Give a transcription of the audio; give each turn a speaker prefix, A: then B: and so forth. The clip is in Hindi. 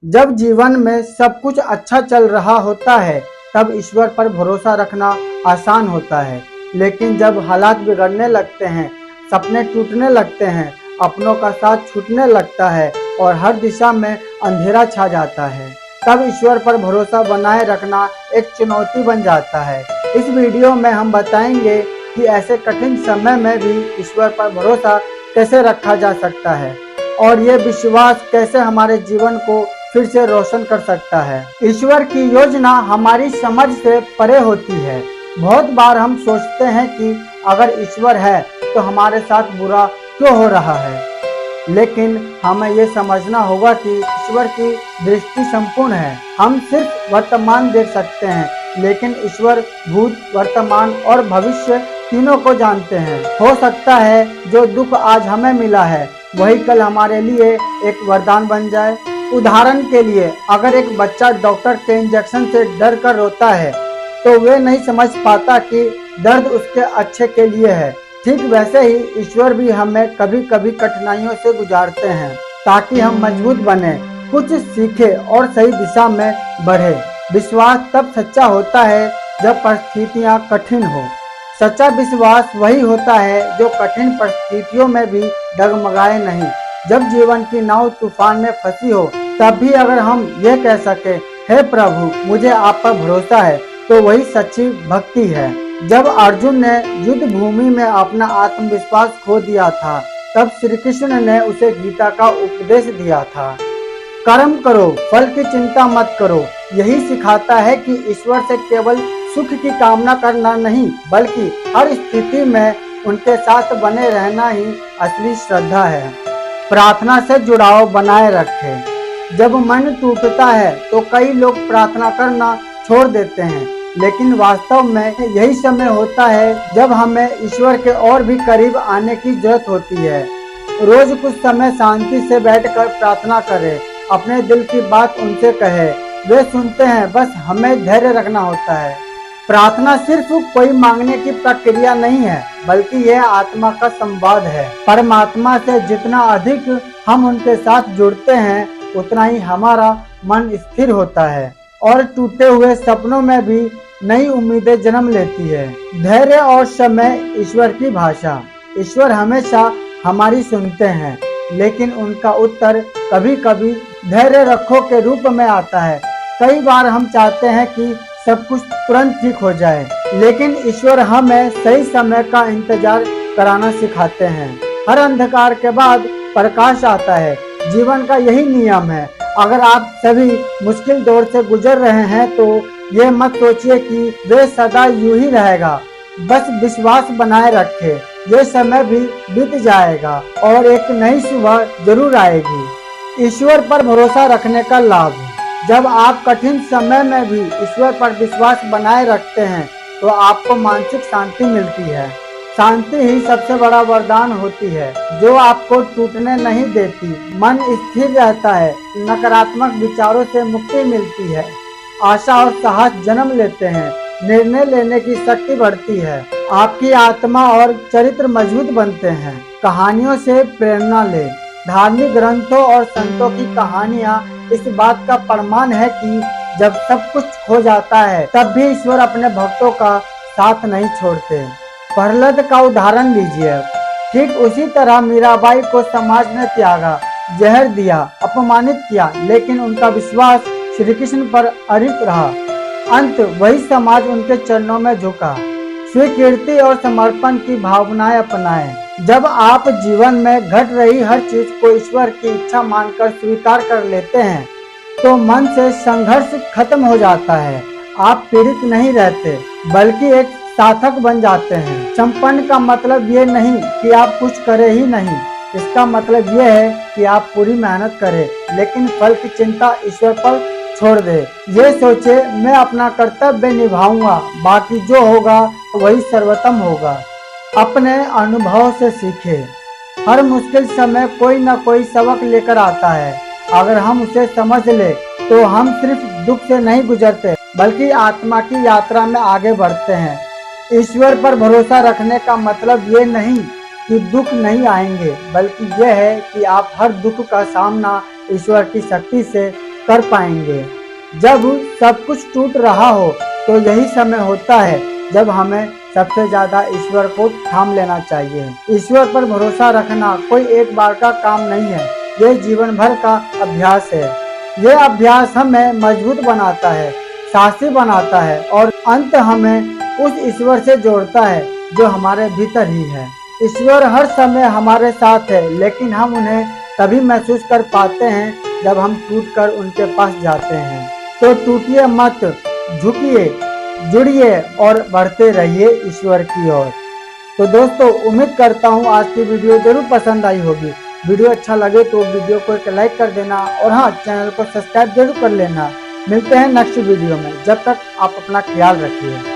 A: जब जीवन में सब कुछ अच्छा चल रहा होता है तब ईश्वर पर भरोसा रखना आसान होता है, लेकिन जब हालात बिगड़ने लगते हैं, सपने टूटने लगते हैं, अपनों का साथ छूटने लगता है और हर दिशा में अंधेरा छा जाता है, तब ईश्वर पर भरोसा बनाए रखना एक चुनौती बन जाता है। इस वीडियो में हम बताएंगे कि ऐसे कठिन समय में भी ईश्वर पर भरोसा कैसे रखा जा सकता है और ये विश्वास कैसे हमारे जीवन को फिर से रोशन कर सकता है। ईश्वर की योजना हमारी समझ से परे होती है। बहुत बार हम सोचते हैं कि अगर ईश्वर है तो हमारे साथ बुरा क्यों हो रहा है, लेकिन हमें ये समझना होगा कि ईश्वर की दृष्टि संपूर्ण है। हम सिर्फ वर्तमान देख सकते हैं, लेकिन ईश्वर भूत, वर्तमान और भविष्य तीनों को जानते हैं। हो सकता है जो दुख आज हमें मिला है वही कल हमारे लिए एक वरदान बन जाए। उदाहरण के लिए, अगर एक बच्चा डॉक्टर के इंजेक्शन से डर कर रोता है तो वे नहीं समझ पाता कि दर्द उसके अच्छे के लिए है। ठीक वैसे ही ईश्वर भी हमें कभी कभी कठिनाइयों से गुजारते हैं ताकि हम मजबूत बने, कुछ सीखे और सही दिशा में बढ़े। विश्वास तब सच्चा होता है जब परिस्थितियां कठिन हो। सच्चा विश्वास वही होता है जो कठिन परिस्थितियों में भी डगमगाए नहीं। जब जीवन की नाव तूफान में फंसी हो तब भी अगर हम ये कह सके, हे प्रभु मुझे आप पर भरोसा है, तो वही सच्ची भक्ति है। जब अर्जुन ने युद्ध भूमि में अपना आत्मविश्वास खो दिया था तब श्री कृष्ण ने उसे गीता का उपदेश दिया था। कर्म करो, फल की चिंता मत करो। यही सिखाता है कि ईश्वर से केवल सुख की कामना करना नहीं, बल्कि हर स्थिति में उनके साथ बने रहना ही असली श्रद्धा है। प्रार्थना से जुड़ाव बनाए रखें। जब मन टूटता है तो कई लोग प्रार्थना करना छोड़ देते हैं, लेकिन वास्तव में यही समय होता है जब हमें ईश्वर के और भी करीब आने की जरूरत होती है। रोज कुछ समय शांति से बैठकर प्रार्थना करें, अपने दिल की बात उनसे कहें, वे सुनते हैं, बस हमें धैर्य रखना होता है। प्रार्थना सिर्फ कोई मांगने की प्रक्रिया नहीं है, बल्कि यह आत्मा का संवाद है। परमात्मा से जितना अधिक हम उनके साथ जुड़ते हैं उतना ही हमारा मन स्थिर होता है और टूटे हुए सपनों में भी नई उम्मीदें जन्म लेती है। धैर्य और समय ईश्वर की भाषा। ईश्वर हमेशा हमारी सुनते हैं, लेकिन उनका उत्तर कभी कभी धैर्य रखो के रूप में आता है। कई बार हम चाहते हैं कि सब कुछ तुरंत ठीक हो जाए, लेकिन ईश्वर हमें सही समय का इंतजार कराना सिखाते हैं। हर अंधकार के बाद प्रकाश आता है, जीवन का यही नियम है। अगर आप सभी मुश्किल दौर से गुजर रहे हैं तो ये मत सोचिए कि वे सदा यूं ही रहेगा। बस विश्वास बनाए रखें, ये समय भी बीत जाएगा और एक नई सुबह जरूर आएगी। ईश्वर पर भरोसा रखने का लाभ। जब आप कठिन समय में भी ईश्वर पर विश्वास बनाए रखते हैं तो आपको मानसिक शांति मिलती है। शांति ही सबसे बड़ा वरदान होती है जो आपको टूटने नहीं देती। मन स्थिर रहता है, नकारात्मक विचारों से मुक्ति मिलती है, आशा और साहस जन्म लेते हैं, निर्णय लेने की शक्ति बढ़ती है, आपकी आत्मा और चरित्र मजबूत बनते हैं। कहानियों से प्रेरणा ले। धार्मिक ग्रंथों और संतों की कहानियां इस बात का प्रमाण है कि जब सब कुछ खो जाता है तब भी ईश्वर अपने भक्तों का साथ नहीं छोड़ते। प्रहलाद का उदाहरण लीजिए। ठीक उसी तरह मीराबाई को समाज ने त्यागा, जहर दिया, अपमानित किया, लेकिन उनका विश्वास श्री कृष्ण पर अडिग रहा। अंत वही समाज उनके चरणों में झुका। स्वीकृति और समर्पण की भावनाएं अपनाएं। जब आप जीवन में घट रही हर चीज को ईश्वर की इच्छा मानकर स्वीकार कर लेते हैं तो मन से संघर्ष खत्म हो जाता है। आप पीड़ित नहीं रहते, बल्कि एक सार्थक बन जाते हैं। संपन्न का मतलब ये नहीं कि आप कुछ करें ही नहीं, इसका मतलब ये है कि आप पूरी मेहनत करें, लेकिन फल की चिंता ईश्वर पर छोड़ दे। ये सोचे, मैं अपना कर्तव्य निभाऊंगा, बाकी जो होगा वही सर्वोत्तम होगा। अपने अनुभव से सीखे। हर मुश्किल समय कोई न कोई सबक लेकर आता है। अगर हम उसे समझ ले तो हम सिर्फ दुख से नहीं गुजरते, बल्कि आत्मा की यात्रा में आगे बढ़ते हैं। ईश्वर पर भरोसा रखने का मतलब ये नहीं कि दुख नहीं आएंगे, बल्कि यह है कि आप हर दुख का सामना ईश्वर की शक्ति से कर पाएंगे। जब सब कुछ टूट रहा हो तो यही समय होता है जब हमें सबसे ज्यादा ईश्वर को थाम लेना चाहिए। ईश्वर पर भरोसा रखना कोई एक बार का काम नहीं है, ये जीवन भर का अभ्यास है। ये अभ्यास हमें मजबूत बनाता है, साहसी बनाता है और अंत हमें उस ईश्वर से जोड़ता है जो हमारे भीतर ही है। ईश्वर हर समय हमारे साथ है, लेकिन हम उन्हें तभी महसूस कर पाते हैं जब हम टूटकर उनके पास जाते हैं। तो टूटिए मत, झुकिए, जुड़िए और बढ़ते रहिए ईश्वर की ओर। तो दोस्तों, उम्मीद करता हूँ आज की वीडियो जरूर पसंद आई होगी। वीडियो अच्छा लगे तो वीडियो को एक लाइक कर देना और हाँ, चैनल को सब्सक्राइब जरूर कर लेना। मिलते हैं नेक्स्ट वीडियो में, जब तक आप अपना ख्याल रखिए।